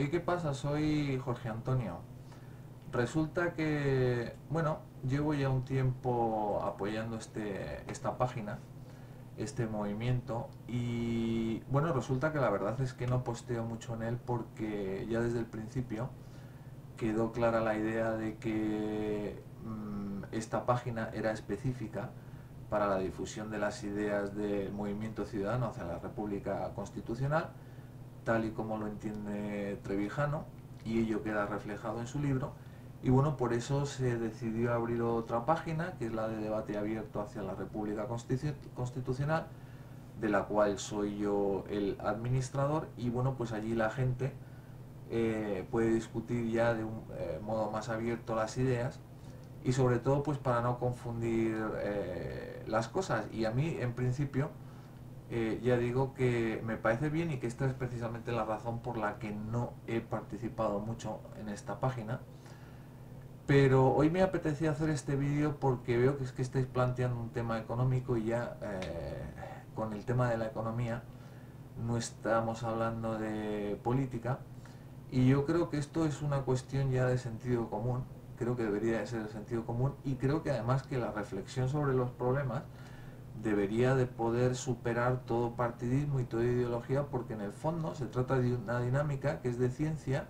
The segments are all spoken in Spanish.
Hey, ¿qué pasa? Soy Jorge Antonio. Resulta que, bueno, llevo ya un tiempo apoyando esta página, este movimiento, y bueno, resulta que la verdad es que no posteo mucho en él porque ya desde el principio quedó clara la idea de que esta página era específica para la difusión de las ideas del movimiento ciudadano hacia la República Constitucional, tal y como lo entiende Trevijano, y ello queda reflejado en su libro. Y bueno, por eso se decidió abrir otra página, que es la de debate abierto hacia la República Constitucional, de la cual soy yo el administrador, y bueno, pues allí la gente puede discutir ya de un modo más abierto las ideas, y sobre todo pues para no confundir las cosas. Y a mí en principio ya digo que me parece bien, y que esta es precisamente la razón por la que no he participado mucho en esta página. Pero hoy me apetecía hacer este vídeo porque veo que es que estáis planteando un tema económico, y ya con el tema de la economía no estamos hablando de política, y yo creo que esto es una cuestión ya de sentido común. Creo que debería de ser el sentido común, y creo que además que la reflexión sobre los problemas debería de poder superar todo partidismo y toda ideología, porque en el fondo se trata de una dinámica que es de ciencia,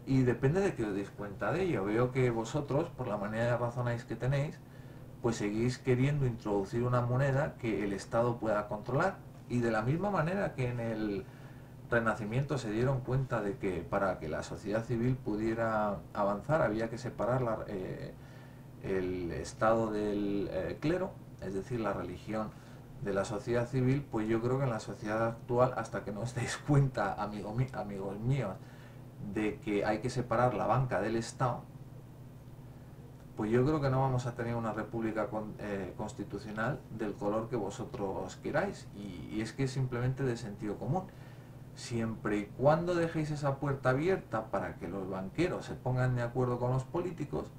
y depende de que os deis cuenta de ello. Veo que vosotros, por la manera de razonáis que tenéis, pues seguís queriendo introducir una moneda que el Estado pueda controlar, y de la misma manera que en el Renacimiento se dieron cuenta de que para que la sociedad civil pudiera avanzar había que separar el Estado del clero, es decir, la religión de la sociedad civil. Pues yo creo que en la sociedad actual, hasta que no os deis cuenta, amigos míos, de que hay que separar la banca del Estado, pues yo creo que no vamos a tener una república constitucional del color que vosotros queráis. Y es que es simplemente de sentido común. Siempre y cuando dejéis esa puerta abierta para que los banqueros se pongan de acuerdo con los políticos,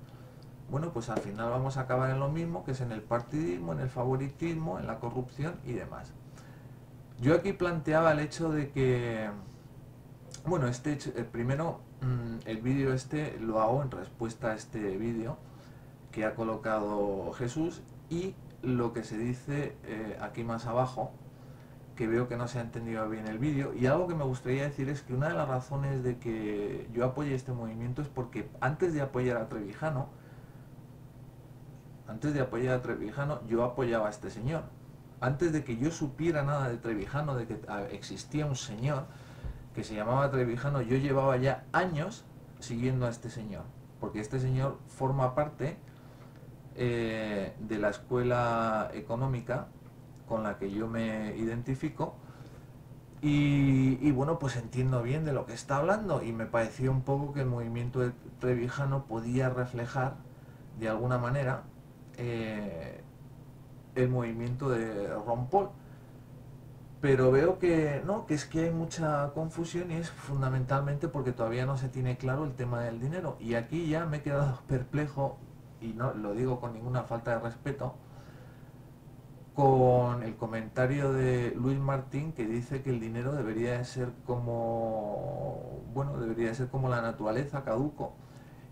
bueno, pues al final vamos a acabar en lo mismo, que es en el partidismo, en el favoritismo, en la corrupción y demás. Yo aquí planteaba el hecho de que, bueno, primero, el vídeo este lo hago en respuesta a este vídeo que ha colocado Jesús, y lo que se dice aquí más abajo, que veo que no se ha entendido bien el vídeo. Y algo que me gustaría decir es que una de las razones de que yo apoye este movimiento es porque antes de apoyar a Trevijano, yo apoyaba a este señor. Antes de que yo supiera nada de Trevijano, de que existía un señor que se llamaba Trevijano, yo llevaba ya años siguiendo a este señor, porque este señor forma parte de la escuela económica con la que yo me identifico. Y bueno, pues entiendo bien de lo que está hablando, y me pareció un poco que el movimiento de Trevijano podía reflejar de alguna manera eh, el movimiento de Ron Paul. Pero veo que no, que es que hay mucha confusión, y es fundamentalmente porque todavía no se tiene claro el tema del dinero. Y aquí ya me he quedado perplejo, y no lo digo con ninguna falta de respeto, con el comentario de Luis Martín, que dice que el dinero debería de ser como, bueno, debería de ser como la naturaleza, caduco,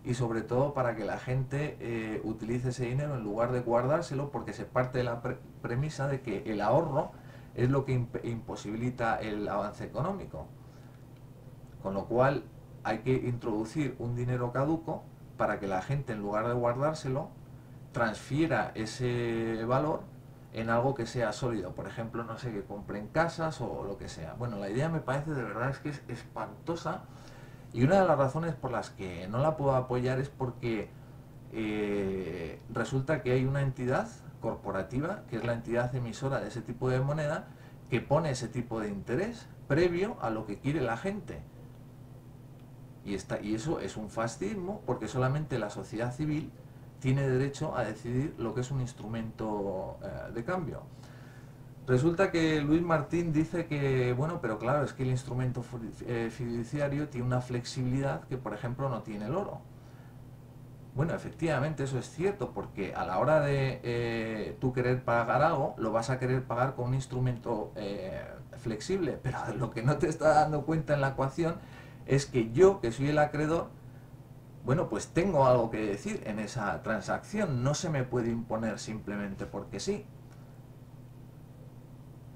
y sobre todo para que la gente utilice ese dinero en lugar de guardárselo, porque se parte de la premisa de que el ahorro es lo que imposibilita el avance económico, con lo cual hay que introducir un dinero caduco para que la gente, en lugar de guardárselo, transfiera ese valor en algo que sea sólido. Por ejemplo, no sé, que compren casas o lo que sea. Bueno, la idea me parece, de verdad, es que es espantosa, y una de las razones por las que no la puedo apoyar es porque resulta que hay una entidad corporativa, que es la entidad emisora de ese tipo de moneda, que pone ese tipo de interés previo a lo que quiere la gente. Y eso es un fascismo, porque solamente la sociedad civil tiene derecho a decidir lo que es un instrumento de cambio. Resulta que Luis Martín dice que, bueno, pero claro, es que el instrumento fiduciario tiene una flexibilidad que, por ejemplo, no tiene el oro. Bueno, efectivamente eso es cierto, porque a la hora de tú querer pagar algo, lo vas a querer pagar con un instrumento flexible, pero lo que no te está dando cuenta en la ecuación es que yo, que soy el acreedor, bueno, pues tengo algo que decir en esa transacción, no se me puede imponer simplemente porque sí.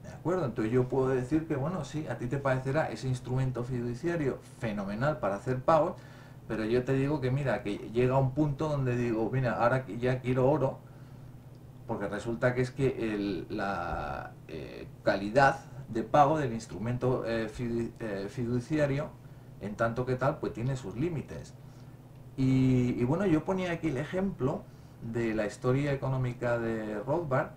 ¿De acuerdo? Entonces yo puedo decir que, bueno, sí, a ti te parecerá ese instrumento fiduciario fenomenal para hacer pagos, pero yo te digo que, mira, que llega un punto donde digo, mira, ahora que ya quiero oro, porque resulta que es que la calidad de pago del instrumento fiduciario, en tanto que tal, pues tiene sus límites. Y bueno, yo ponía aquí el ejemplo de la historia económica de Rothbard,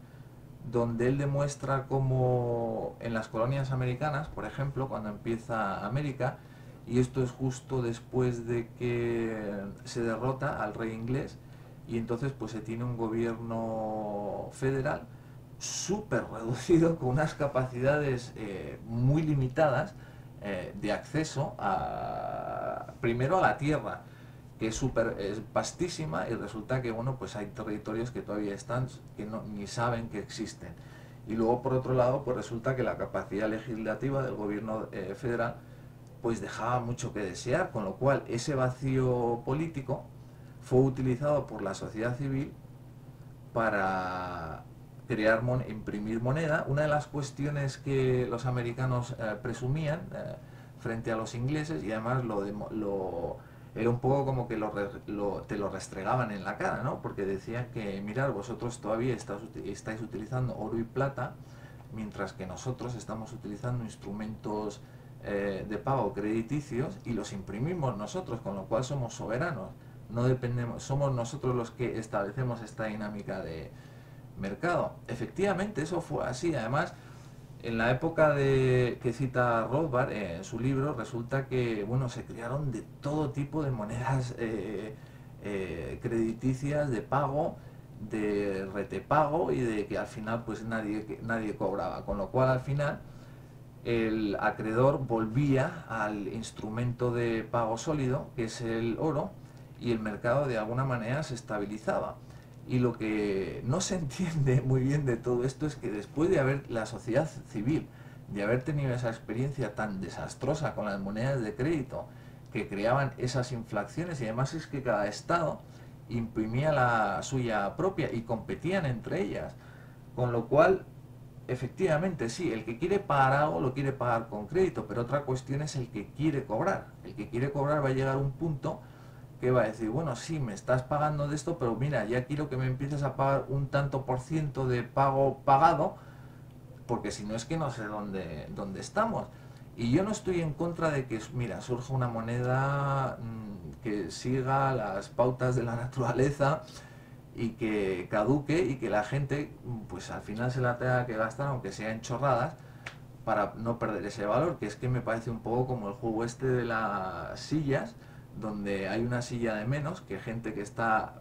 donde él demuestra cómo en las colonias americanas, por ejemplo, cuando empieza América, y esto es justo después de que se derrota al rey inglés, y entonces pues se tiene un gobierno federal súper reducido, con unas capacidades muy limitadas de acceso primero a la tierra, que es vastísima, y resulta que bueno, pues hay territorios que todavía están, que no, ni saben que existen. Y luego por otro lado, pues resulta que la capacidad legislativa del gobierno federal pues dejaba mucho que desear, con lo cual ese vacío político fue utilizado por la sociedad civil para imprimir moneda. Una de las cuestiones que los americanos presumían frente a los ingleses, y además era un poco como que te lo restregaban en la cara, ¿no? Porque decían que, mirad, vosotros todavía estáis utilizando oro y plata, mientras que nosotros estamos utilizando instrumentos de pago crediticios y los imprimimos nosotros, con lo cual somos soberanos. No dependemos, somos nosotros los que establecemos esta dinámica de mercado. Efectivamente, eso fue así. Además, en la época que cita Rothbard en su libro, resulta que bueno, se crearon de todo tipo de monedas crediticias de pago, de retepago, y de que al final pues nadie cobraba. Con lo cual al final el acreedor volvía al instrumento de pago sólido, que es el oro, y el mercado de alguna manera se estabilizaba. Y lo que no se entiende muy bien de todo esto es que después de haber la sociedad civil, de haber tenido esa experiencia tan desastrosa con las monedas de crédito que creaban esas inflaciones, y además es que cada estado imprimía la suya propia y competían entre ellas, con lo cual efectivamente, sí, el que quiere pagar algo lo quiere pagar con crédito, pero otra cuestión es el que quiere cobrar. El que quiere cobrar va a llegar a un punto que va a decir, bueno, sí, me estás pagando de esto, pero mira, ya quiero que me empieces a pagar un tanto por ciento de pago pagado, porque si no es que no sé dónde estamos. Y yo no estoy en contra de que, mira, surja una moneda que siga las pautas de la naturaleza y que caduque y que la gente pues al final se la tenga que gastar, aunque sea en chorradas, para no perder ese valor, que es que me parece un poco como el juego este de las sillas, donde hay una silla de menos que gente que está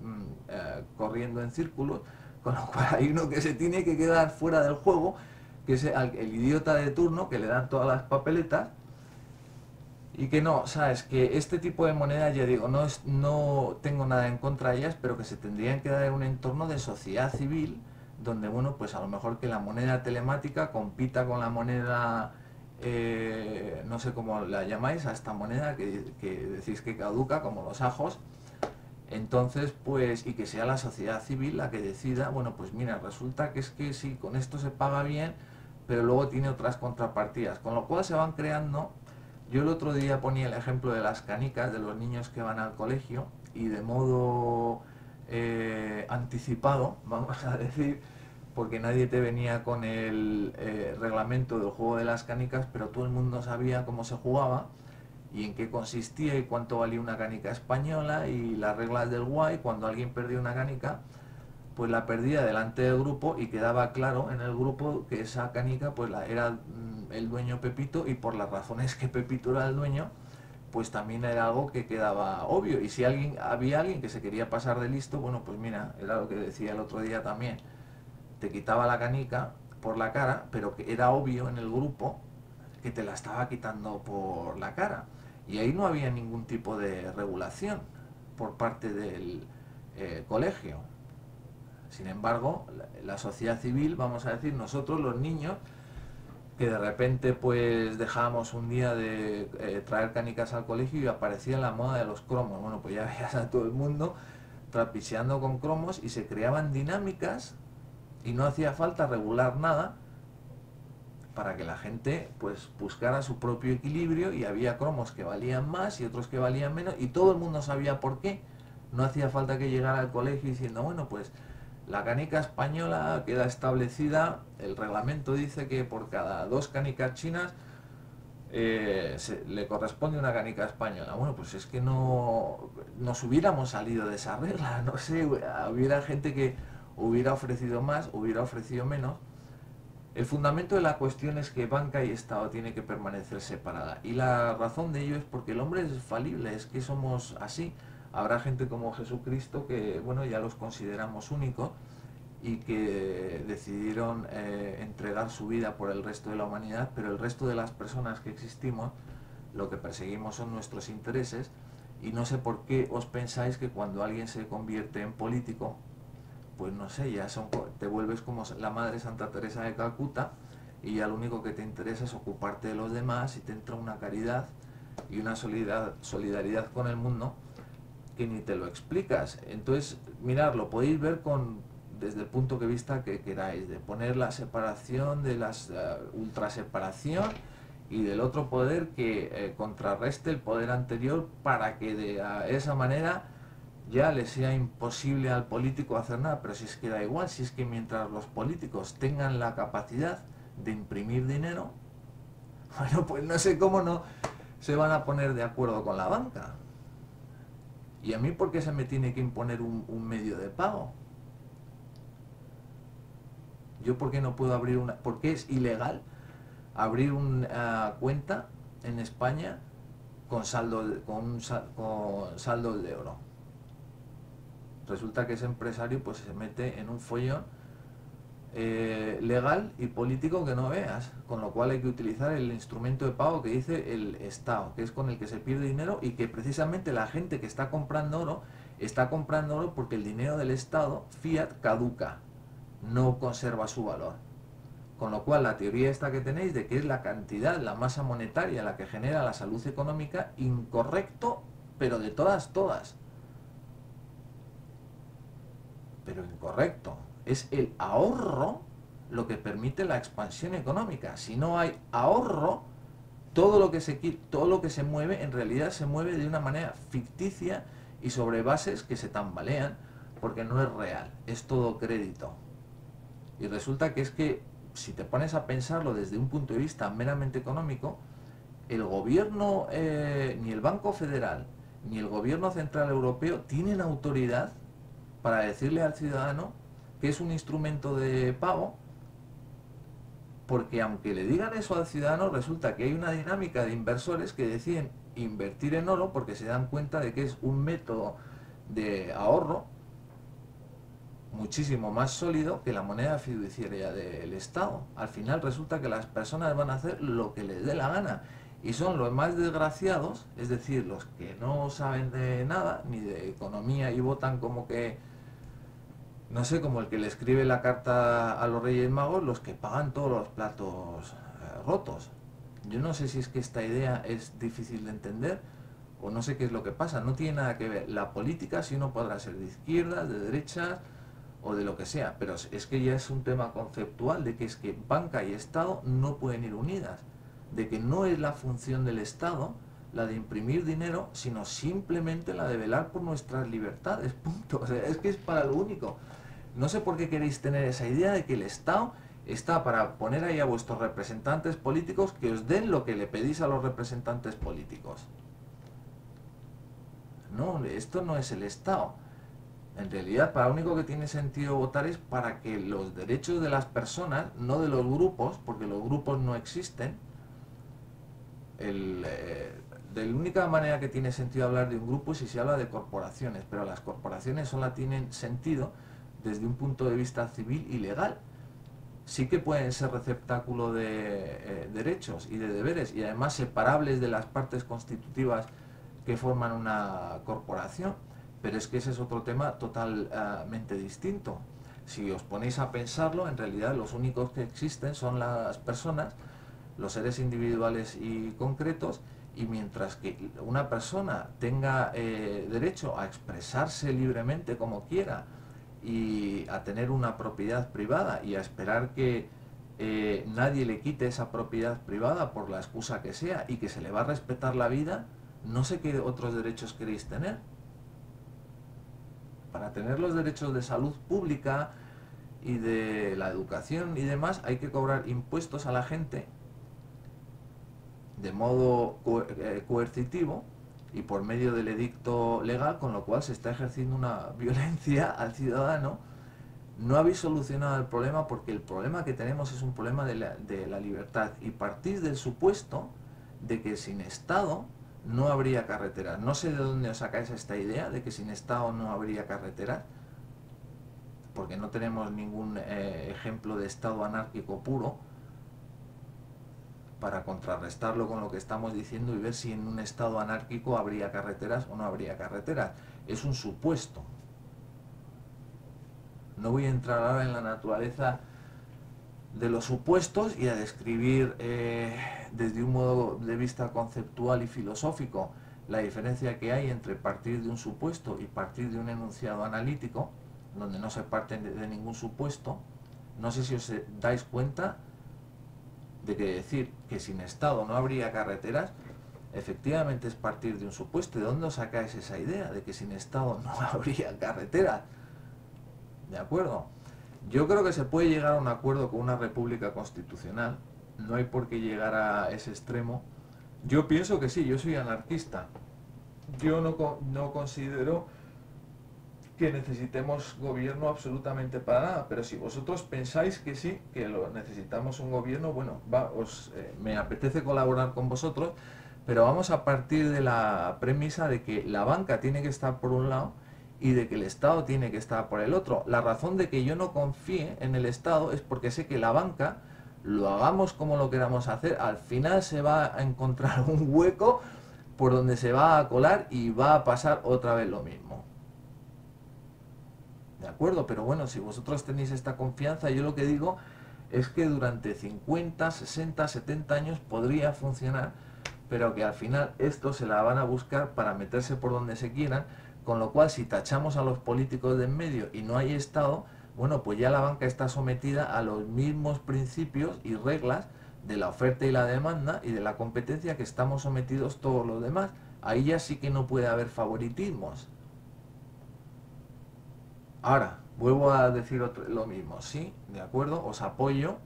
corriendo en círculos, con lo cual hay uno que se tiene que quedar fuera del juego, que es el idiota de turno, que le dan todas las papeletas. Y que no, sabes, que este tipo de monedas, ya digo, no tengo nada en contra de ellas, pero que se tendrían que dar en un entorno de sociedad civil, donde, bueno, pues a lo mejor que la moneda telemática compita con la moneda, no sé cómo la llamáis, a esta moneda que decís que caduca, como los ajos. Entonces, pues, y que sea la sociedad civil la que decida, bueno, pues mira, resulta que es que sí, con esto se paga bien, pero luego tiene otras contrapartidas, con lo cual se van creando. Yo el otro día ponía el ejemplo de las canicas, de los niños que van al colegio, y de modo anticipado, vamos a decir, porque nadie te venía con el reglamento del juego de las canicas, pero todo el mundo sabía cómo se jugaba y en qué consistía y cuánto valía una canica española y las reglas del guay. Cuando alguien perdía una canica, pues la perdía delante del grupo y quedaba claro en el grupo que esa canica pues era el dueño Pepito, y por las razones que Pepito era el dueño, pues también era algo que quedaba obvio. Y si había alguien que se quería pasar de listo, bueno, pues mira, era lo que decía el otro día también, te quitaba la canica por la cara, pero que era obvio en el grupo que te la estaba quitando por la cara. Y ahí no había ningún tipo de regulación por parte del colegio. Sin embargo, la sociedad civil, vamos a decir, nosotros los niños, que de repente pues dejábamos un día de traer canicas al colegio y aparecía la moda de los cromos. Bueno, pues ya veías a todo el mundo trapicheando con cromos y se creaban dinámicas y no hacía falta regular nada para que la gente pues buscara su propio equilibrio, y había cromos que valían más y otros que valían menos y todo el mundo sabía por qué. No hacía falta que llegara al colegio diciendo, bueno, pues la canica española queda establecida, el reglamento dice que por cada 2 canicas chinas le corresponde una canica española. Bueno, pues es que no nos hubiéramos salido de esa regla, no sé, hubiera gente que hubiera ofrecido más, hubiera ofrecido menos. El fundamento de la cuestión es que banca y Estado tiene que permanecer separada, y la razón de ello es porque el hombre es falible, es que somos así. Habrá gente como Jesucristo que, bueno, ya los consideramos únicos y que decidieron entregar su vida por el resto de la humanidad, pero el resto de las personas que existimos lo que perseguimos son nuestros intereses, y no sé por qué os pensáis que cuando alguien se convierte en político, pues no sé, ya te vuelves como la Madre Santa Teresa de Calcuta, y ya lo único que te interesa es ocuparte de los demás, y te entra una caridad y una solidaridad con el mundo que ni te lo explicas. Entonces, mirad, lo podéis ver desde el punto de vista que queráis, de poner la separación de las ultraseparación y del otro poder que contrarreste el poder anterior, para que de esa manera ya le sea imposible al político hacer nada. Pero si es que da igual, si es que mientras los políticos tengan la capacidad de imprimir dinero, bueno, pues no sé cómo no se van a poner de acuerdo con la banca. ¿Y a mí por qué se me tiene que imponer un medio de pago? ¿Yo por qué no puedo abrir una? ¿Por qué es ilegal abrir una cuenta en España con saldos de oro? Resulta que ese empresario pues se mete en un follón legal y político que no veas, con lo cual hay que utilizar el instrumento de pago que dice el Estado, que es con el que se pierde dinero, y que precisamente la gente que está comprando oro porque el dinero del Estado fiat caduca, no conserva su valor. Con lo cual la teoría esta que tenéis de que es la cantidad, la masa monetaria la que genera la salud económica, incorrecto, pero de todas, pero incorrecto. Es el ahorro lo que permite la expansión económica. Si no hay ahorro, todo lo que se mueve en realidad se mueve de una manera ficticia y sobre bases que se tambalean, porque no es real, es todo crédito. Y resulta que es que si te pones a pensarlo desde un punto de vista meramente económico, el gobierno, ni el Banco Federal, ni el gobierno central europeo tienen autoridad para decirle al ciudadano que es un instrumento de pago, porque aunque le digan eso al ciudadano, resulta que hay una dinámica de inversores que deciden invertir en oro porque se dan cuenta de que es un método de ahorro muchísimo más sólido que la moneda fiduciaria del Estado. Al final resulta que las personas van a hacer lo que les dé la gana, y son los más desgraciados, es decir, los que no saben de nada, ni de economía, y votan como que, no sé, como el que le escribe la carta a los Reyes Magos, los que pagan todos los platos rotos. Yo no sé si es que esta idea es difícil de entender, o no sé qué es lo que pasa. No tiene nada que ver la política, si uno podrá ser de izquierdas, de derechas o de lo que sea, pero es que ya es un tema conceptual de que es que banca y Estado no pueden ir unidas, de que no es la función del Estado la de imprimir dinero, sino simplemente la de velar por nuestras libertades, punto. O sea, es que es para lo único. No sé por qué queréis tener esa idea de que el Estado está para poner ahí a vuestros representantes políticos que os den lo que le pedís a los representantes políticos. No, esto no es el Estado. En realidad, para lo único que tiene sentido votar es para que los derechos de las personas, no de los grupos, porque los grupos no existen. De la única manera que tiene sentido hablar de un grupo es si se habla de corporaciones, pero las corporaciones solo tienen sentido desde un punto de vista civil y legal. Sí que pueden ser receptáculo de derechos y de deberes, y además separables de las partes constitutivas que forman una corporación, pero es que ese es otro tema totalmente distinto. Si os ponéis a pensarlo, en realidad los únicos que existen son las personas, los seres individuales y concretos, y mientras que una persona tenga derecho a expresarse libremente como quiera y a tener una propiedad privada y a esperar que nadie le quite esa propiedad privada por la excusa que sea y que se le va a respetar la vida, no sé qué otros derechos queréis tener. Para tener los derechos de salud pública y de la educación y demás hay que cobrar impuestos a la gente de modo coercitivo y por medio del edicto legal, con lo cual se está ejerciendo una violencia al ciudadano. No habéis solucionado el problema, porque el problema que tenemos es un problema de la libertad, y partís del supuesto de que sin Estado no habría carreteras. No sé de dónde os sacáis esta idea de que sin Estado no habría carreteras, porque no tenemos ningún ejemplo de Estado anárquico puro para contrarrestarlo con lo que estamos diciendo y ver si en un Estado anárquico habría carreteras o no habría carreteras. Es un supuesto. No voy a entrar ahora en la naturaleza de los supuestos y a describir desde un modo de vista conceptual y filosófico la diferencia que hay entre partir de un supuesto y partir de un enunciado analítico, donde no se parte de ningún supuesto. No sé si os dais cuenta de que decir que sin Estado no habría carreteras, efectivamente es partir de un supuesto. ¿De dónde os sacáis esa idea de que sin Estado no habría carreteras? ¿De acuerdo? Yo creo que se puede llegar a un acuerdo con una república constitucional. No hay por qué llegar a ese extremo. Yo pienso que sí, yo soy anarquista. Yo no considero que necesitemos gobierno absolutamente para nada, pero si vosotros pensáis que sí, que necesitamos un gobierno, bueno, me apetece colaborar con vosotros, pero vamos a partir de la premisa de que la banca tiene que estar por un lado y de que el Estado tiene que estar por el otro. La razón de que yo no confíe en el Estado es porque sé que la banca, lo hagamos como lo queramos hacer, al final se va a encontrar un hueco por donde se va a colar y va a pasar otra vez lo mismo. ¿De acuerdo? Pero bueno, si vosotros tenéis esta confianza, yo lo que digo es que durante 50, 60, 70 años podría funcionar, pero que al final esto se la van a buscar para meterse por donde se quieran, con lo cual si tachamos a los políticos de en medio y no hay Estado, bueno, pues ya la banca está sometida a los mismos principios y reglas de la oferta y la demanda y de la competencia que estamos sometidos todos los demás. Ahí ya sí que no puede haber favoritismos. Ahora, vuelvo a decir lo mismo, sí, de acuerdo, os apoyo,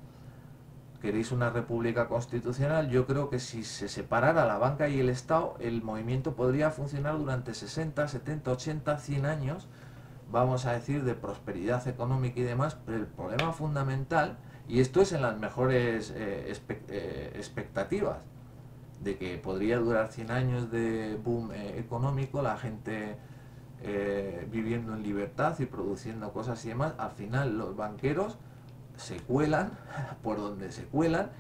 queréis una república constitucional. Yo creo que si se separara la banca y el Estado, el movimiento podría funcionar durante 60, 70, 80, 100 años, vamos a decir, de prosperidad económica y demás, pero el problema fundamental, y esto es en las mejores expectativas, de que podría durar 100 años de boom económico, la gente viviendo en libertad y produciendo cosas y demás. Al final los banqueros se cuelan por donde se cuelan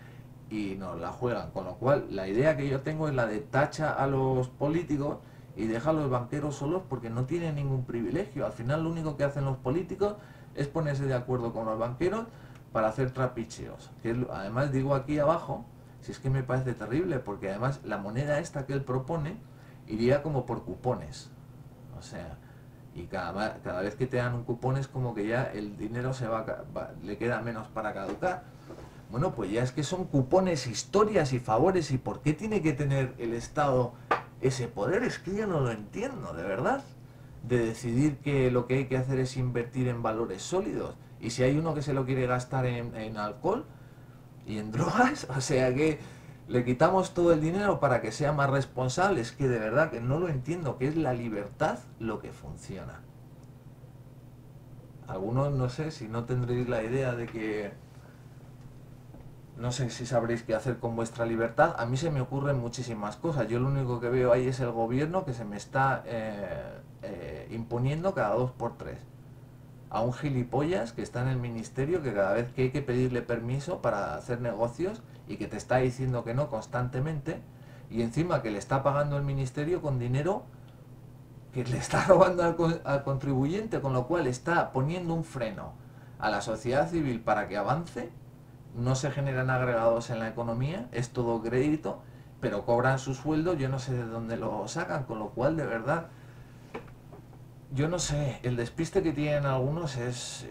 y nos la juegan, con lo cual la idea que yo tengo es la de tacha a los políticos y deja a los banqueros solos, porque no tienen ningún privilegio. Al final lo único que hacen los políticos es ponerse de acuerdo con los banqueros para hacer trapicheos, que además digo aquí abajo, si es que me parece terrible, porque además la moneda esta que él propone iría como por cupones. O sea, y cada vez que te dan un cupón es como que ya el dinero le queda menos para caducar. Bueno, pues ya es que son cupones, historias y favores. ¿Y por qué tiene que tener el Estado ese poder? Es que yo no lo entiendo, de verdad. De decidir que lo que hay que hacer es invertir en valores sólidos. Y si hay uno que se lo quiere gastar en alcohol y en drogas, o sea que le quitamos todo el dinero para que sea más responsable. Es que de verdad que no lo entiendo, que es la libertad lo que funciona. Algunos no sé si no tendréis la idea de que, no sé si sabréis qué hacer con vuestra libertad. A mí se me ocurren muchísimas cosas. Yo lo único que veo ahí es el gobierno que se me está imponiendo cada 2 por 3. A un gilipollas que está en el ministerio, que cada vez que hay que pedirle permiso para hacer negocios y que te está diciendo que no constantemente, y encima que le está pagando el ministerio con dinero que le está robando al contribuyente, con lo cual está poniendo un freno a la sociedad civil para que avance. no se generan agregados en la economía, es todo crédito, pero cobran su sueldo, yo no sé de dónde lo sacan, con lo cual, de verdad, yo no sé, el despiste que tienen algunos es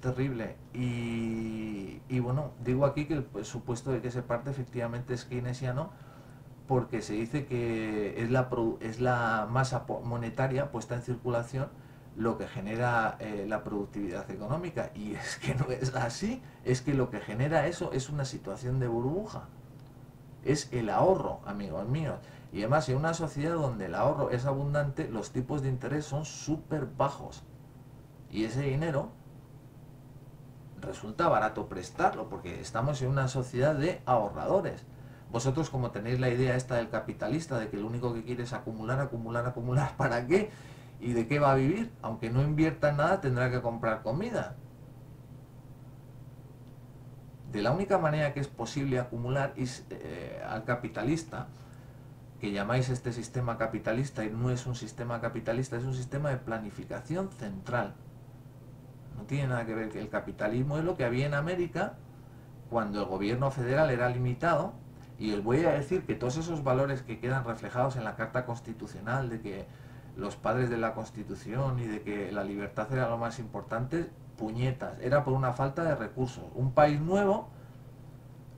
terrible. Y bueno, digo aquí que el supuesto de que se parte efectivamente es keynesiano, porque se dice que es la masa monetaria puesta en circulación lo que genera la productividad económica. Y es que no es así, es que lo que genera eso es una situación de burbuja, es el ahorro, amigos míos. Y además en una sociedad donde el ahorro es abundante, los tipos de interés son súper bajos. Y ese dinero resulta barato prestarlo, porque estamos en una sociedad de ahorradores. Vosotros, como tenéis la idea esta del capitalista, de que lo único que quiere es acumular, acumular, acumular, ¿para qué? ¿Y de qué va a vivir? Aunque no invierta en nada, tendrá que comprar comida. De la única manera que es posible acumular es, al capitalista, que llamáis este sistema capitalista, y no es un sistema capitalista, es un sistema de planificación central. No tiene nada que ver, que el capitalismo es lo que había en América cuando el gobierno federal era limitado. Y os voy a decir que todos esos valores que quedan reflejados en la Carta Constitucional, de que los padres de la Constitución y de que la libertad era lo más importante, puñetas, era por una falta de recursos. Un país nuevo,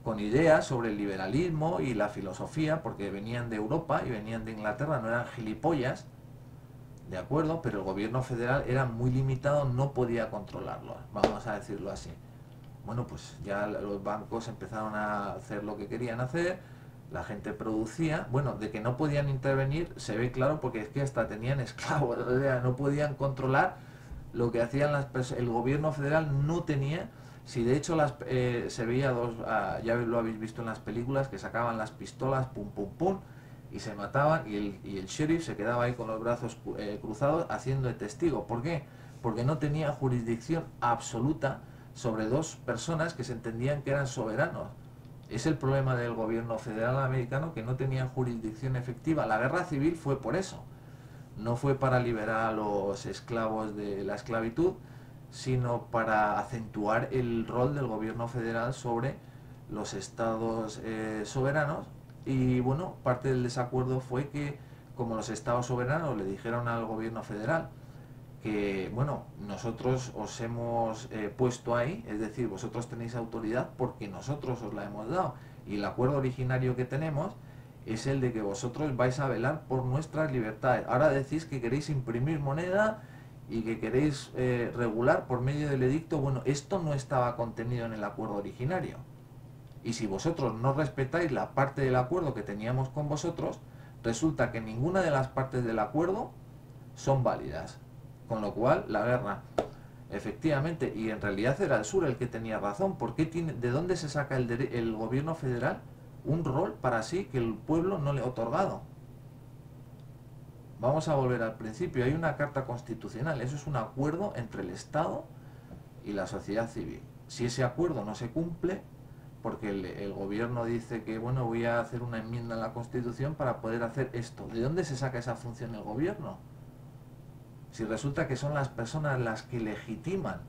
con ideas sobre el liberalismo y la filosofía, porque venían de Europa y venían de Inglaterra, no eran gilipollas, de acuerdo, pero el gobierno federal era muy limitado, no podía controlarlo, vamos a decirlo así. Bueno, pues ya los bancos empezaron a hacer lo que querían hacer, la gente producía, bueno, de que no podían intervenir se ve claro, porque es que hasta tenían esclavos, o sea, no podían controlar lo que hacían las personas. El gobierno federal no tenía, si de hecho se veía ya lo habéis visto en las películas, que sacaban las pistolas, pum pum pum, y se mataban, y el sheriff se quedaba ahí con los brazos cruzados haciendo de testigo. ¿Por qué? Porque no tenía jurisdicción absoluta sobre dos personas que se entendían que eran soberanos. Es el problema del gobierno federal americano, que no tenía jurisdicción efectiva. La guerra civil fue por eso. No fue para liberar a los esclavos de la esclavitud, sino para acentuar el rol del gobierno federal sobre los estados soberanos. Y bueno, parte del desacuerdo fue que, como los estados soberanos le dijeron al gobierno federal que, bueno, nosotros os hemos puesto ahí, es decir, vosotros tenéis autoridad porque nosotros os la hemos dado, y el acuerdo originario que tenemos es el de que vosotros vais a velar por nuestras libertades. Ahora decís que queréis imprimir moneda y que queréis regular por medio del edicto. Bueno, esto no estaba contenido en el acuerdo originario. Y si vosotros no respetáis la parte del acuerdo que teníamos con vosotros, resulta que ninguna de las partes del acuerdo son válidas. Con lo cual, la guerra, efectivamente, y en realidad era el sur el que tenía razón. ¿De dónde se saca el gobierno federal un rol para sí que el pueblo no le ha otorgado? Vamos a volver al principio. Hay una carta constitucional. Eso es un acuerdo entre el Estado y la sociedad civil. Si ese acuerdo no se cumple, porque el gobierno dice que, bueno, voy a hacer una enmienda en la Constitución para poder hacer esto. ¿De dónde se saca esa función el gobierno? Si resulta que son las personas las que legitiman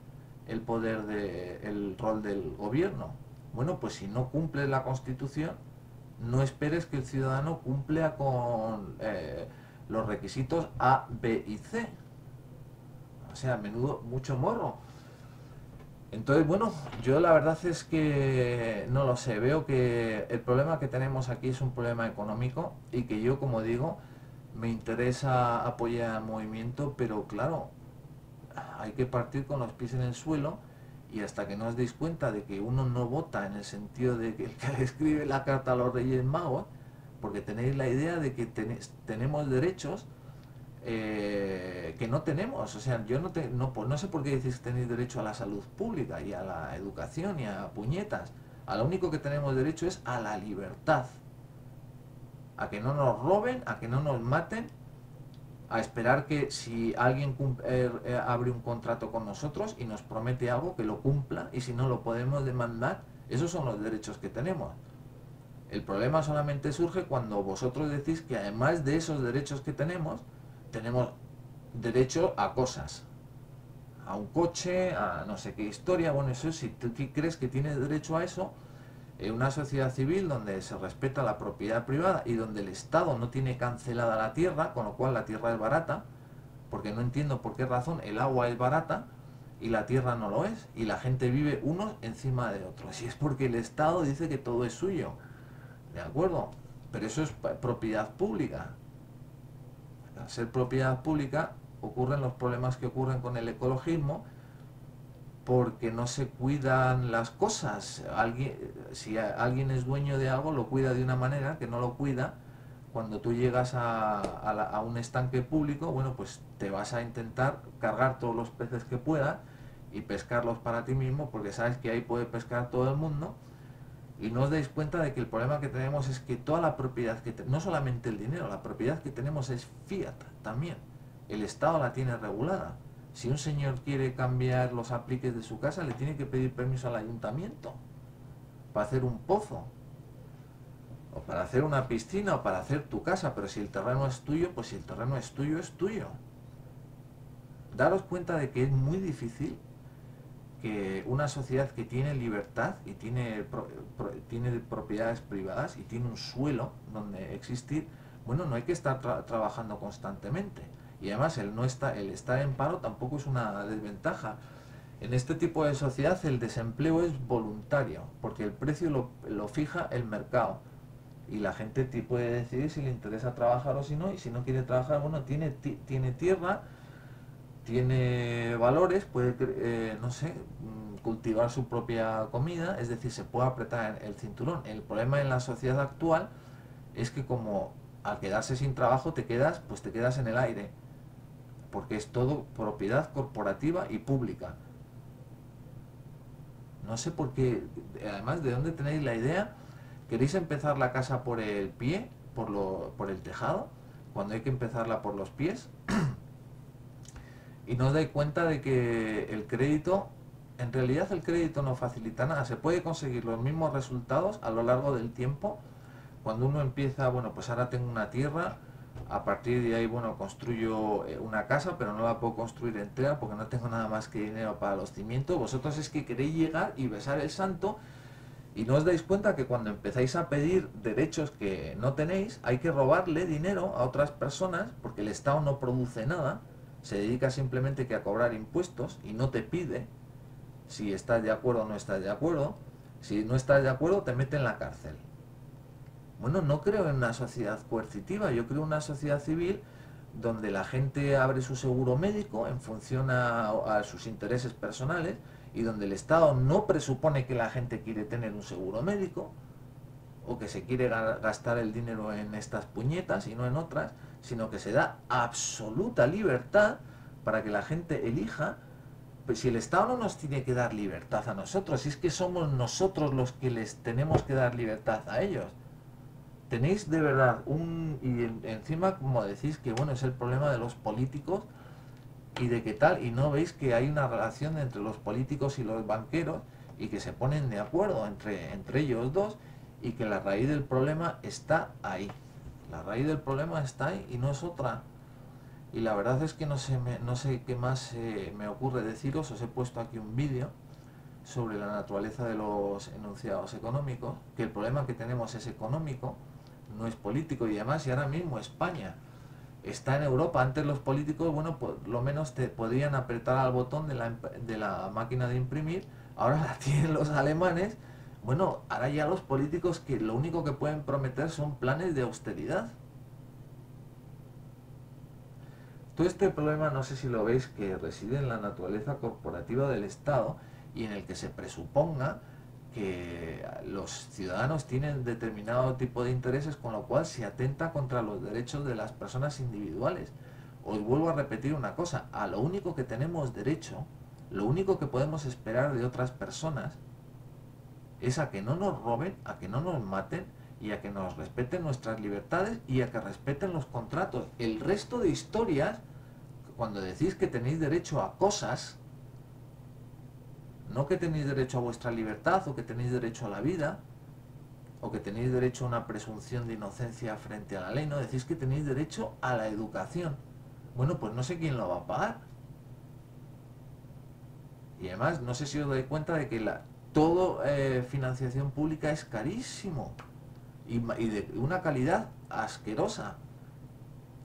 el poder el rol del gobierno. Bueno, pues si no cumples la Constitución, no esperes que el ciudadano cumpla con los requisitos A, B y C. O sea, a menudo mucho morro. Entonces, bueno, yo la verdad es que no lo sé, veo que el problema que tenemos aquí es un problema económico, y que yo, como digo, me interesa apoyar al movimiento, pero claro, hay que partir con los pies en el suelo, y hasta que no os deis cuenta de que uno no vota en el sentido de que el que le escribe la carta a los Reyes Magos, porque tenéis la idea de que tenemos derechos que no tenemos. O sea, yo no sé por qué decís que tenéis derecho a la salud pública y a la educación y a puñetas. A lo único que tenemos derecho es a la libertad, a que no nos roben, a que no nos maten, a esperar que si alguien abre un contrato con nosotros y nos promete algo, que lo cumpla, y si no, lo podemos demandar. Esos son los derechos que tenemos. El problema solamente surge cuando vosotros decís que además de esos derechos que tenemos derecho a cosas. a un coche, a no sé qué historia. Bueno, eso, si tú crees que tienes derecho a eso, en una sociedad civil donde se respeta la propiedad privada y donde el Estado no tiene cancelada la tierra, con lo cual la tierra es barata, porque no entiendo por qué razón el agua es barata y la tierra no lo es, y la gente vive unos encima de otros, y es porque el Estado dice que todo es suyo, ¿de acuerdo? Pero eso es propiedad pública. Al ser propiedad pública ocurren los problemas que ocurren con el ecologismo, porque no se cuidan las cosas. Si alguien es dueño de algo, lo cuida de una manera que no lo cuida. Cuando tú llegas a un estanque público, bueno, pues te vas a intentar cargar todos los peces que puedas y pescarlos para ti mismo, porque sabes que ahí puede pescar todo el mundo. Y no os dais cuenta de que el problema que tenemos es que toda la propiedad no solamente el dinero, la propiedad que tenemos es fiat también. El Estado la tiene regulada. Si un señor quiere cambiar los apliques de su casa, le tiene que pedir permiso al ayuntamiento para hacer un pozo, o para hacer una piscina, o para hacer tu casa. Pero si el terreno es tuyo, pues si el terreno es tuyo, es tuyo. Daros cuenta de que es muy difícil que una sociedad que tiene libertad y tiene propiedades privadas y tiene un suelo donde existir, bueno, no hay que estar trabajando constantemente. Y además el estar en paro tampoco es una desventaja. En este tipo de sociedad el desempleo es voluntario, porque el precio lo fija el mercado. Y la gente puede decidir si le interesa trabajar o si no, y si no quiere trabajar, bueno, tiene tierra, tiene valores, puede, no sé, cultivar su propia comida, es decir, se puede apretar el cinturón. El problema en la sociedad actual es que como al quedarse sin trabajo te quedas en el aire, porque es todo propiedad corporativa y pública. No sé por qué, además, ¿de dónde tenéis la idea? ¿Queréis empezar la casa por el pie, por el tejado, cuando hay que empezarla por los pies? Y no os dais cuenta de que el crédito, en realidad el crédito no facilita nada. Se puede conseguir los mismos resultados a lo largo del tiempo. Cuando uno empieza, bueno, pues ahora tengo una tierra, a partir de ahí, bueno, construyo una casa, pero no la puedo construir entera porque no tengo nada más que dinero para los cimientos. Vosotros es que queréis llegar y besar el santo, y no os dais cuenta que cuando empezáis a pedir derechos que no tenéis, hay que robarle dinero a otras personas, porque el Estado no produce nada, se dedica simplemente que a cobrar impuestos y no te pide si estás de acuerdo o no estás de acuerdo. Si no estás de acuerdo, te mete en la cárcel. Bueno, no creo en una sociedad coercitiva, yo creo en una sociedad civil donde la gente abre su seguro médico en función a sus intereses personales, y donde el Estado no presupone que la gente quiere tener un seguro médico o que se quiere gastar el dinero en estas puñetas y no en otras, sino que se da absoluta libertad para que la gente elija. Pues si el Estado no nos tiene que dar libertad a nosotros, si es que somos nosotros los que les tenemos que dar libertad a ellos. Tenéis de verdad encima, como decís, que bueno, es el problema de los políticos y de qué tal, y no veis que hay una relación entre los políticos y los banqueros, y que se ponen de acuerdo entre ellos dos, y que la raíz del problema está ahí. La raíz del problema está ahí y no es otra. Y la verdad es que no sé qué más me ocurre deciros. Os he puesto aquí un vídeo sobre la naturaleza de los enunciados económicos, que el problema que tenemos es económico, no es político. Y además, y ahora mismo España está en Europa, antes los políticos, bueno, por lo menos te podían apretar al botón de la máquina de imprimir, ahora la tienen los alemanes. Bueno, ahora ya los políticos, que lo único que pueden prometer son planes de austeridad. Todo este problema, no sé si lo veis, que reside en la naturaleza corporativa del Estado, y en el que se presuponga que los ciudadanos tienen determinado tipo de intereses, con lo cual se atenta contra los derechos de las personas individuales. Os vuelvo a repetir una cosa: a lo único que tenemos derecho, lo único que podemos esperar de otras personas, es a que no nos roben, a que no nos maten, y a que nos respeten nuestras libertades y a que respeten los contratos. El resto de historias, cuando decís que tenéis derecho a cosas, no que tenéis derecho a vuestra libertad, o que tenéis derecho a la vida, o que tenéis derecho a una presunción de inocencia frente a la ley, no, decís que tenéis derecho a la educación. Bueno, pues no sé quién lo va a pagar. Y además, no sé si os dais cuenta de que todo financiación pública es carísimo y de una calidad asquerosa.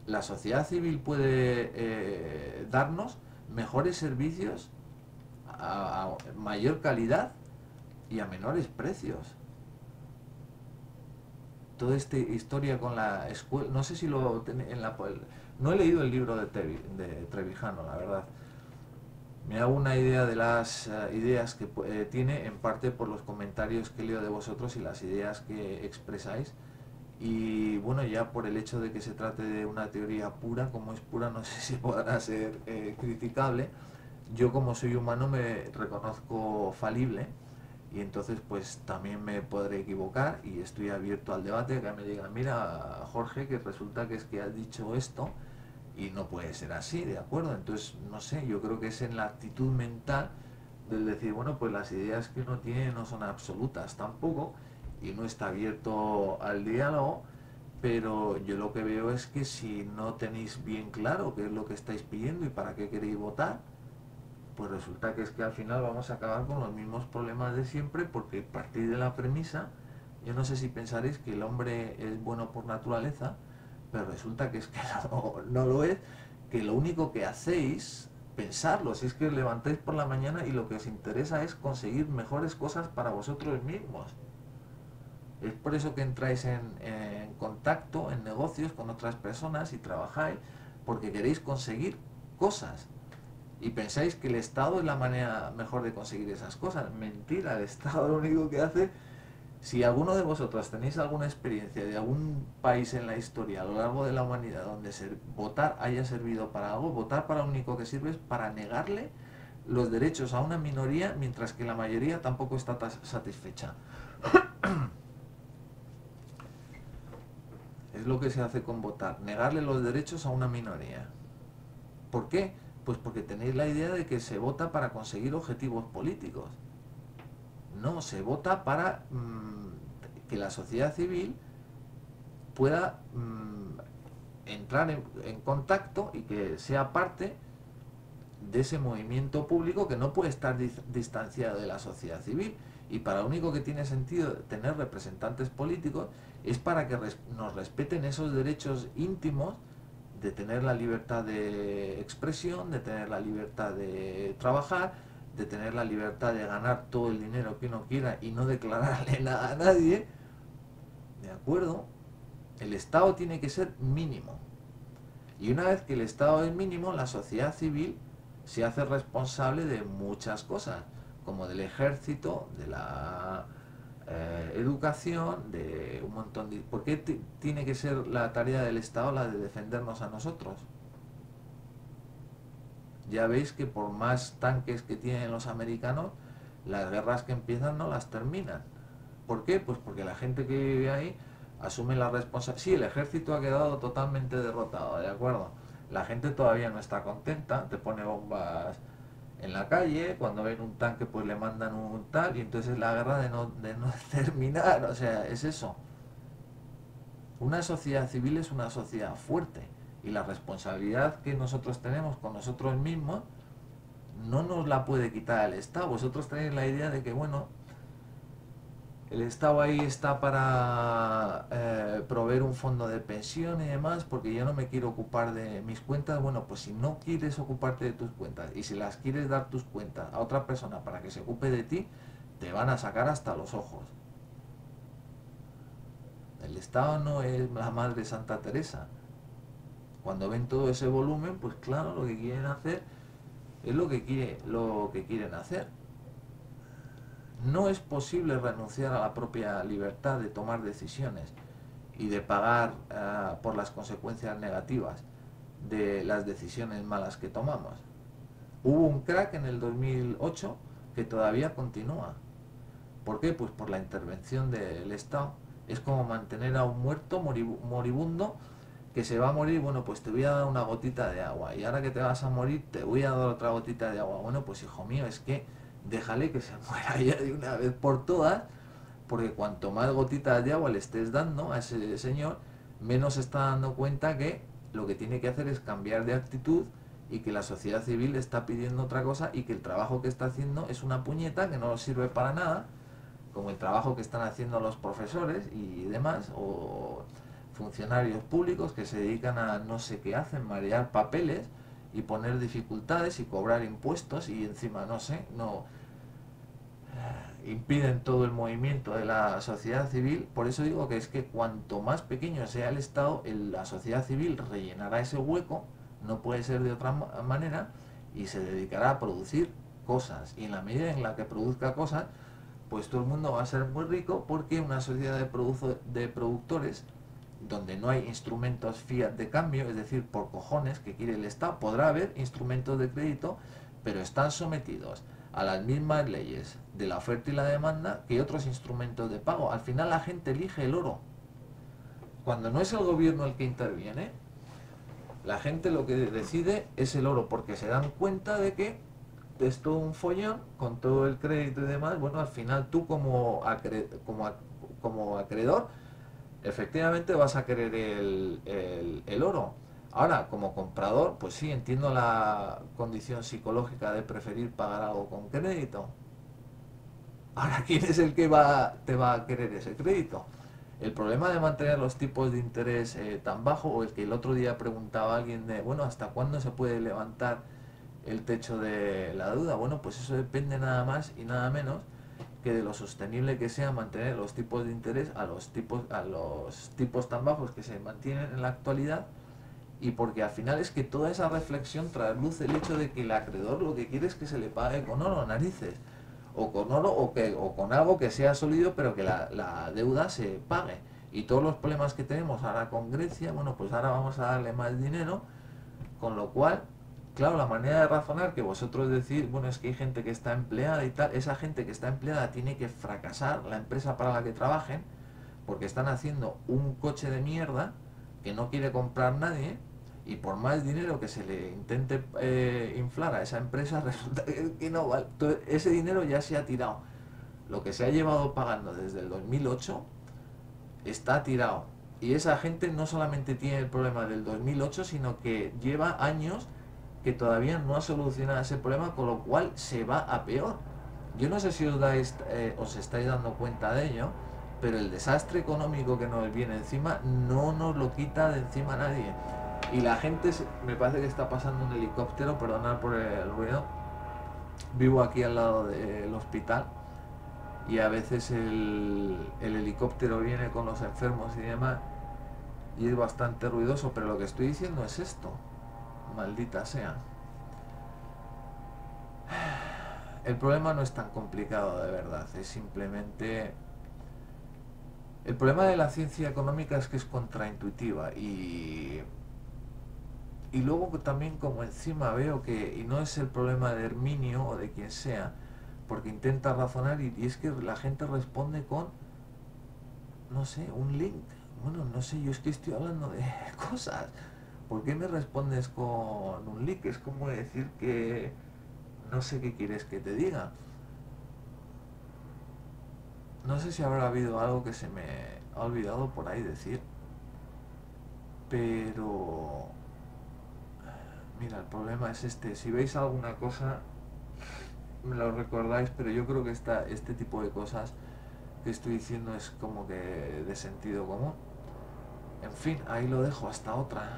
La sociedad civil puede darnos mejores servicios a mayor calidad y a menores precios. Toda esta historia con la escuela, no sé si no he leído el libro de Trevijano, la verdad. Me hago una idea de las ideas que tiene, en parte por los comentarios que leo de vosotros y las ideas que expresáis. Y bueno, ya por el hecho de que se trate de una teoría pura, como es pura, no sé si podrá ser criticable. Yo, como soy humano, me reconozco falible y entonces pues también me podré equivocar y estoy abierto al debate, que me digan, mira, Jorge, que resulta que es que has dicho esto y no puede ser así, ¿de acuerdo? Entonces, no sé, yo creo que es en la actitud mental del decir, bueno, pues las ideas que uno tiene no son absolutas tampoco y no está abierto al diálogo, pero yo lo que veo es que si no tenéis bien claro qué es lo que estáis pidiendo y para qué queréis votar, pues resulta que es que al final vamos a acabar con los mismos problemas de siempre, porque partir de la premisa, yo no sé si pensaréis que el hombre es bueno por naturaleza, pero resulta que es que no lo es, que lo único que hacéis, pensarlo, si es que os levantáis por la mañana y lo que os interesa es conseguir mejores cosas para vosotros mismos. Es por eso que entráis en contacto, en negocios con otras personas y trabajáis, porque queréis conseguir cosas. Y pensáis que el Estado es la manera mejor de conseguir esas cosas. Mentira, el Estado lo único que hace, si alguno de vosotros tenéis alguna experiencia de algún país en la historia a lo largo de la humanidad donde votar haya servido para algo, votar para lo único que sirve es para negarle los derechos a una minoría, mientras que la mayoría tampoco está satisfecha. Es lo que se hace con votar, negarle los derechos a una minoría. ¿Por qué? Pues porque tenéis la idea de que se vota para conseguir objetivos políticos. No, se vota para que la sociedad civil pueda entrar en contacto y que sea parte de ese movimiento público que no puede estar distanciado de la sociedad civil. Y para lo único que tiene sentido tener representantes políticos es para que nos respeten esos derechos íntimos de tener la libertad de expresión, de tener la libertad de trabajar, de tener la libertad de ganar todo el dinero que uno quiera y no declararle nada a nadie, ¿de acuerdo? El Estado tiene que ser mínimo. Y una vez que el Estado es mínimo, la sociedad civil se hace responsable de muchas cosas, como del ejército, de la educación, de un montón de... ¿Por qué tiene que ser la tarea del Estado la de defendernos a nosotros? Ya veis que por más tanques que tienen los americanos, las guerras que empiezan no las terminan. ¿Por qué? Pues porque la gente que vive ahí asume la responsabilidad. Sí, el ejército ha quedado totalmente derrotado, ¿de acuerdo? La gente todavía no está contenta, te pone bombas en la calle, cuando ven un tanque pues le mandan un tal, y entonces es la guerra de no terminar, o sea, es eso. Una sociedad civil es una sociedad fuerte, y la responsabilidad que nosotros tenemos con nosotros mismos no nos la puede quitar el Estado. Vosotros tenéis la idea de que, bueno, el Estado ahí está para proveer un fondo de pensión y demás, porque yo no me quiero ocupar de mis cuentas. Bueno, pues si no quieres ocuparte de tus cuentas y si las quieres dar tus cuentas a otra persona para que se ocupe de ti, te van a sacar hasta los ojos. El Estado no es la madre Santa Teresa. Cuando ven todo ese volumen, pues claro, lo que quieren hacer es lo que quieren hacer. No es posible renunciar a la propia libertad de tomar decisiones y de pagar por las consecuencias negativas de las decisiones malas que tomamos. Hubo un crack en el 2008 que todavía continúa. ¿Por qué? Pues por la intervención del Estado. Es como mantener a un muerto moribundo que se va a morir. Bueno, pues te voy a dar una gotita de agua, y ahora que te vas a morir te voy a dar otra gotita de agua. Bueno, pues hijo mío, es que déjale que se muera ya de una vez por todas, porque cuanto más gotitas de agua le estés dando a ese señor, menos se está dando cuenta que lo que tiene que hacer es cambiar de actitud y que la sociedad civil está pidiendo otra cosa y que el trabajo que está haciendo es una puñeta que no sirve para nada, como el trabajo que están haciendo los profesores y demás, o funcionarios públicos que se dedican a no sé qué hacen, marear papeles y poner dificultades y cobrar impuestos y encima no sé, no impiden todo el movimiento de la sociedad civil. Por eso digo que es que cuanto más pequeño sea el Estado, la sociedad civil rellenará ese hueco, no puede ser de otra manera, y se dedicará a producir cosas, y en la medida en la que produzca cosas, pues todo el mundo va a ser muy rico, porque una sociedad de productores donde no hay instrumentos fiat de cambio, es decir, por cojones que quiere el Estado, podrá haber instrumentos de crédito, pero están sometidos a las mismas leyes de la oferta y la demanda que otros instrumentos de pago. Al final la gente elige el oro. Cuando no es el gobierno el que interviene, la gente lo que decide es el oro, porque se dan cuenta de que es todo un follón con todo el crédito y demás. Bueno, al final tú como acreedor efectivamente vas a querer el oro. Ahora, como comprador, pues sí, entiendo la condición psicológica de preferir pagar algo con crédito. Ahora, ¿quién es el que te va a querer ese crédito? El problema de mantener los tipos de interés tan bajos, o el que el otro día preguntaba a alguien de, bueno, ¿hasta cuándo se puede levantar el techo de la deuda? Bueno, pues eso depende nada más y nada menos que de lo sostenible que sea mantener los tipos de interés a los tipos tan bajos que se mantienen en la actualidad, y porque al final es que toda esa reflexión trasluce el hecho de que el acreedor lo que quiere es que se le pague con oro, narices, o con oro o con algo que sea sólido, pero que la deuda se pague. Y todos los problemas que tenemos ahora con Grecia, bueno, pues ahora vamos a darle más dinero, con lo cual, claro, la manera de razonar que vosotros decís, bueno, es que hay gente que está empleada y tal, esa gente que está empleada tiene que fracasar la empresa para la que trabajen, porque están haciendo un coche de mierda que no quiere comprar nadie, y por más dinero que se le intente inflar a esa empresa, resulta que no vale. Entonces, ese dinero ya se ha tirado. Lo que se ha llevado pagando desde el 2008 está tirado. Y esa gente no solamente tiene el problema del 2008, sino que lleva años que todavía no ha solucionado ese problema, con lo cual se va a peor. Yo no sé si os estáis dando cuenta de ello, pero el desastre económico que nos viene encima no nos lo quita de encima nadie. Y la gente, me parece que está pasando un helicóptero, perdonad por el ruido. Vivo aquí al lado del hospital, y a veces el helicóptero viene con los enfermos y demás, y es bastante ruidoso, pero lo que estoy diciendo es esto, maldita sea. El problema no es tan complicado de verdad, es simplemente... El problema de la ciencia económica es que es contraintuitiva, y luego también, como encima veo que, y no es el problema de Herminio o de quien sea, porque intenta razonar, y es que la gente responde con, no sé, un link. Bueno, no sé, yo es que estoy hablando de cosas. ¿Por qué me respondes con un link? Es como decir que no sé qué quieres que te diga. No sé si habrá habido algo que se me ha olvidado por ahí decir, pero mira, el problema es este. Si veis alguna cosa, me lo recordáis, pero yo creo que este tipo de cosas que estoy diciendo es como que de sentido común. En fin, ahí lo dejo, hasta otra.